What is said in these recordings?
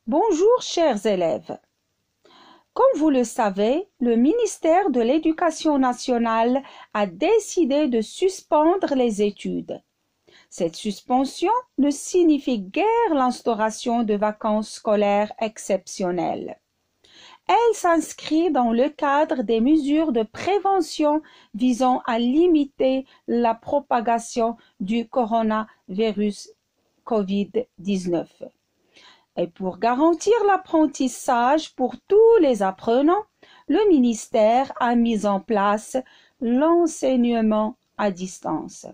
Bonjour chers élèves. Comme vous le savez, le ministère de l'Éducation nationale a décidé de suspendre les études. Cette suspension ne signifie guère l'instauration de vacances scolaires exceptionnelles. Elle s'inscrit dans le cadre des mesures de prévention visant à limiter la propagation du coronavirus COVID-19. Et pour garantir l'apprentissage pour tous les apprenants, le ministère a mis en place l'enseignement à distance.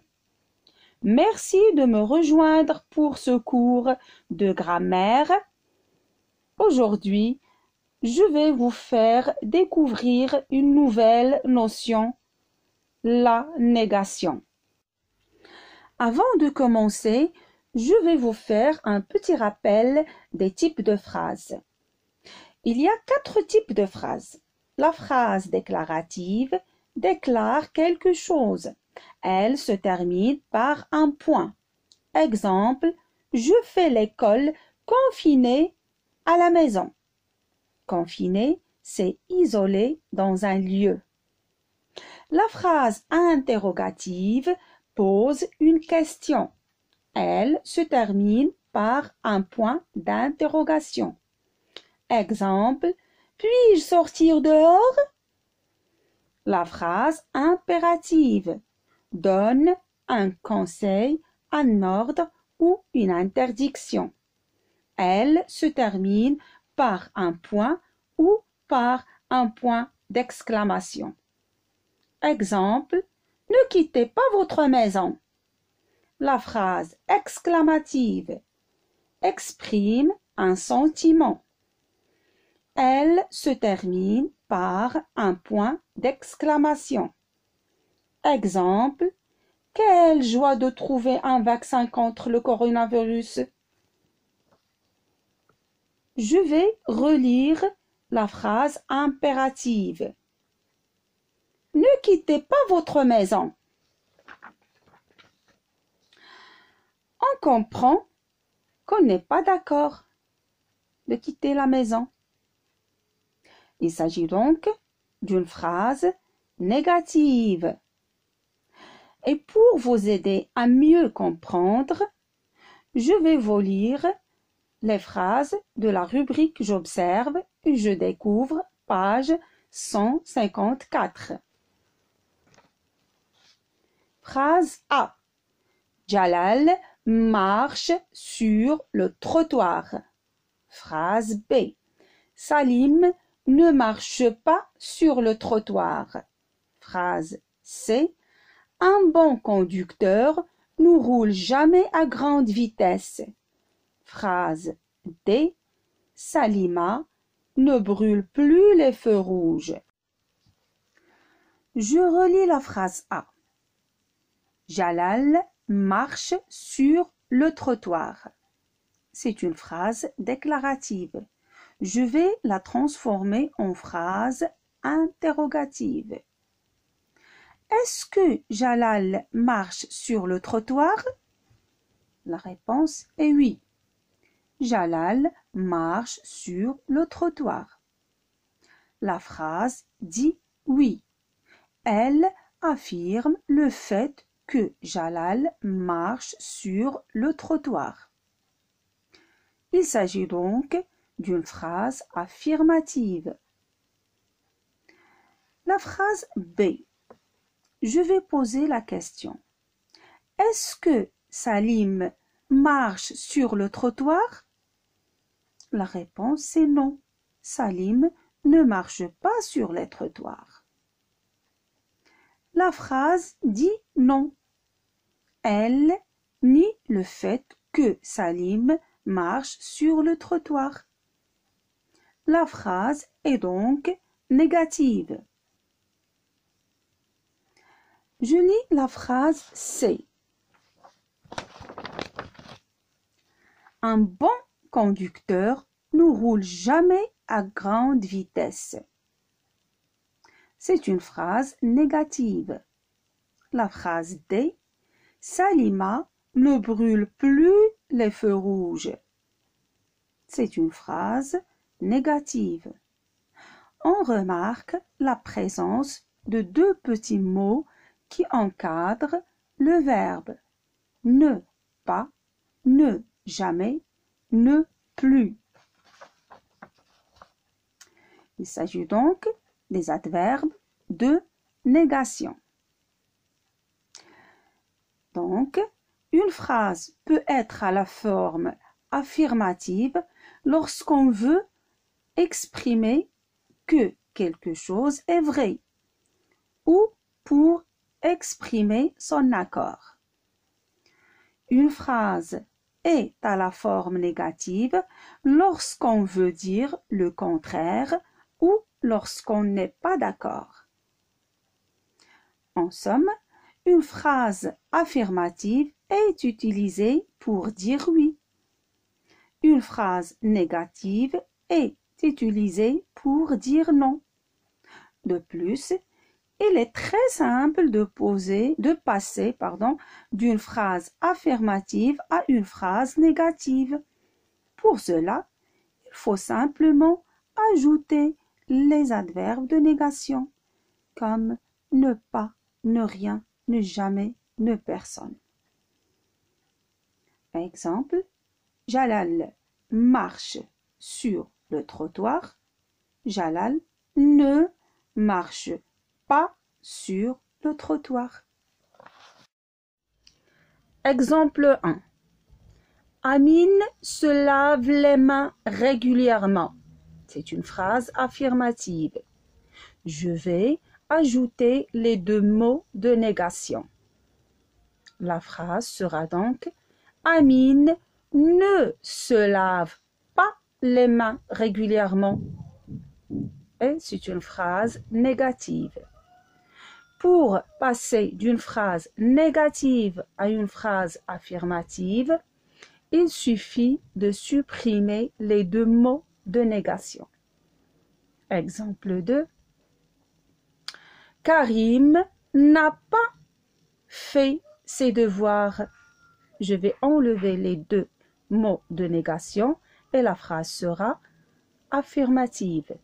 Merci de me rejoindre pour ce cours de grammaire. Aujourd'hui, je vais vous faire découvrir une nouvelle notion, la négation. Avant de commencer, je vais vous faire un petit rappel des types de phrases. Il y a 4 types de phrases. La phrase déclarative déclare quelque chose. Elle se termine par un point. Exemple, je fais l'école confinée à la maison. Confiné, c'est isolé dans un lieu. La phrase interrogative pose une question. Elle se termine par un point d'interrogation. Exemple, puis-je sortir dehors? La phrase impérative donne un conseil, un ordre ou une interdiction. Elle se termine par un point ou par un point d'exclamation. Exemple, ne quittez pas votre maison. La phrase exclamative exprime un sentiment. Elle se termine par un point d'exclamation. Exemple, quelle joie de trouver un vaccin contre le coronavirus. Je vais relire la phrase impérative. Ne quittez pas votre maison. On comprend qu'on n'est pas d'accord de quitter la maison. Il s'agit donc d'une phrase négative. Et pour vous aider à mieux comprendre, je vais vous lire les phrases de la rubrique J'observe et je découvre, page 154. Phrase A. Jalal marche sur le trottoir. Phrase B. Salim ne marche pas sur le trottoir. Phrase C. Un bon conducteur ne roule jamais à grande vitesse. Phrase D. Salima ne brûle plus les feux rouges. Je relis la phrase A. Jalal marche sur le trottoir. C'est une phrase déclarative. Je vais la transformer en phrase interrogative. Est-ce que Jalal marche sur le trottoir? La réponse est oui. Jalal marche sur le trottoir. La phrase dit oui. Elle affirme le fait que Jalal marche sur le trottoir. Il s'agit donc d'une phrase affirmative. La phrase B. Je vais poser la question. Est-ce que Salim marche sur le trottoir? La réponse est non. Salim ne marche pas sur les trottoirs. La phrase dit non. Elle nie le fait que Salim marche sur le trottoir. La phrase est donc négative. Je lis la phrase C. Un bon conducteur ne roule jamais à grande vitesse. C'est une phrase négative. La phrase D. Salima ne brûle plus les feux rouges. c'est une phrase négative. On remarque la présence de deux petits mots qui encadrent le verbe ne pas, ne jamais, ne plus. Il s'agit donc des adverbes de négation. Donc, une phrase peut être à la forme affirmative lorsqu'on veut exprimer que quelque chose est vrai ou pour exprimer son accord. Une phrase est à la forme négative lorsqu'on veut dire le contraire ou lorsqu'on n'est pas d'accord. En somme, une phrase affirmative est utilisée pour dire oui. Une phrase négative est utilisée pour dire non. De plus, il est très simple de passer d'une phrase affirmative à une phrase négative. Pour cela, il faut simplement ajouter les adverbes de négation, comme ne pas, ne rien, ne jamais, ne personne. Exemple, Jalal marche sur le trottoir. Jalal ne marche pas sur le trottoir. Exemple 1. Amine se lave les mains régulièrement. C'est une phrase affirmative. Je vais ajouter les deux mots de négation. La phrase sera donc Amine ne se lave pas les mains régulièrement. Et c'est une phrase négative. Pour passer d'une phrase négative à une phrase affirmative, il suffit de supprimer les deux mots de négation. Exemple 2. Karim n'a pas fait ses devoirs. Je vais enlever les deux mots de négation et la phrase sera affirmative.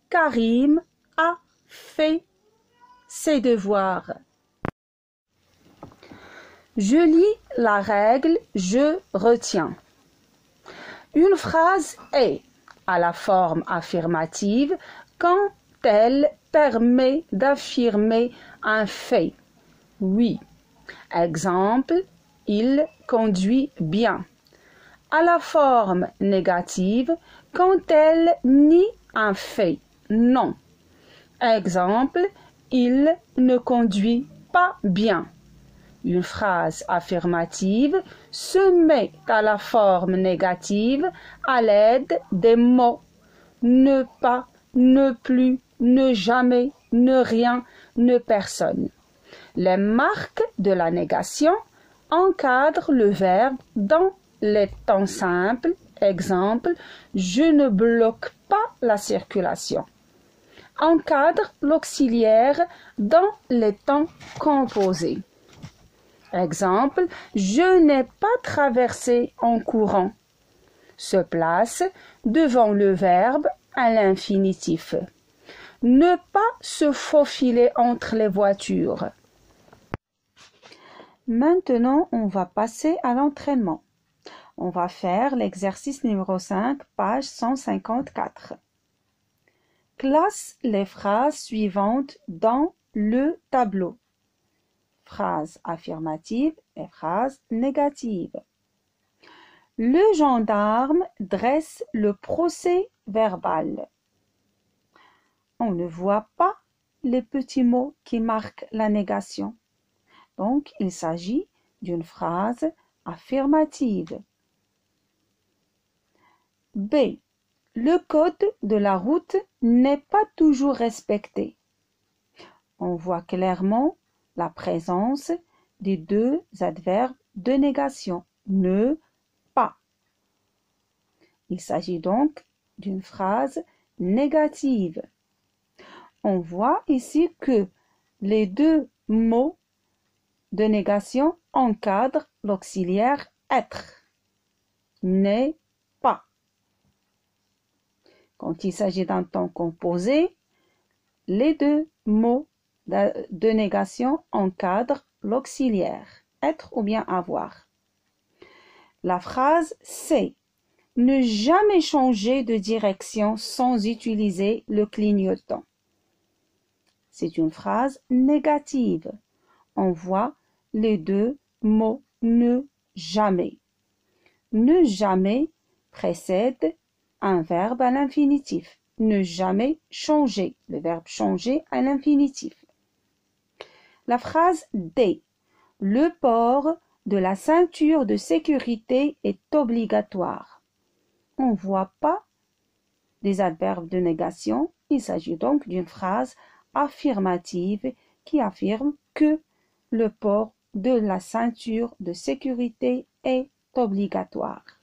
Karim a fait ses devoirs. Je lis la règle, je retiens. Une phrase est à la forme affirmative quand elle permet d'affirmer un fait. Oui. Exemple, il conduit bien. À la forme négative quand elle nie un fait. Non. Exemple, il ne conduit pas bien. Une phrase affirmative se met à la forme négative à l'aide des mots ne pas, ne plus, ne jamais, ne rien, ne personne. Les marques de la négation encadrent le verbe dans les temps simples. Exemple, je ne bloque pas la circulation. Encadre l'auxiliaire dans les temps composés. Exemple, je n'ai pas traversé en courant. Se place devant le verbe à l'infinitif. Ne pas se faufiler entre les voitures. Maintenant, on va passer à l'entraînement. On va faire l'exercice numéro 5, page 154. Classe les phrases suivantes dans le tableau. Phrases affirmatives et phrases négatives. Le gendarme dresse le procès-verbal. On ne voit pas les petits mots qui marquent la négation. Donc, il s'agit d'une phrase affirmative. B. Le code de la route n'est pas toujours respecté. On voit clairement la présence des deux adverbes de négation, ne pas. Il s'agit donc d'une phrase négative. On voit ici que les deux mots de négation encadrent l'auxiliaire être. N'est pas. Quand il s'agit d'un temps composé, les deux mots de négation encadrent l'auxiliaire, être ou bien avoir. La phrase c'est ne jamais changer de direction sans utiliser le clignotant. C'est une phrase négative. On voit les deux mots ne jamais. Ne jamais précède un verbe à l'infinitif. Ne jamais changer, le verbe changer à l'infinitif. La phrase D. Le port de la ceinture de sécurité est obligatoire. On ne voit pas des adverbes de négation. Il s'agit donc d'une phrase affirmative qui affirme que le port de la ceinture de sécurité est obligatoire.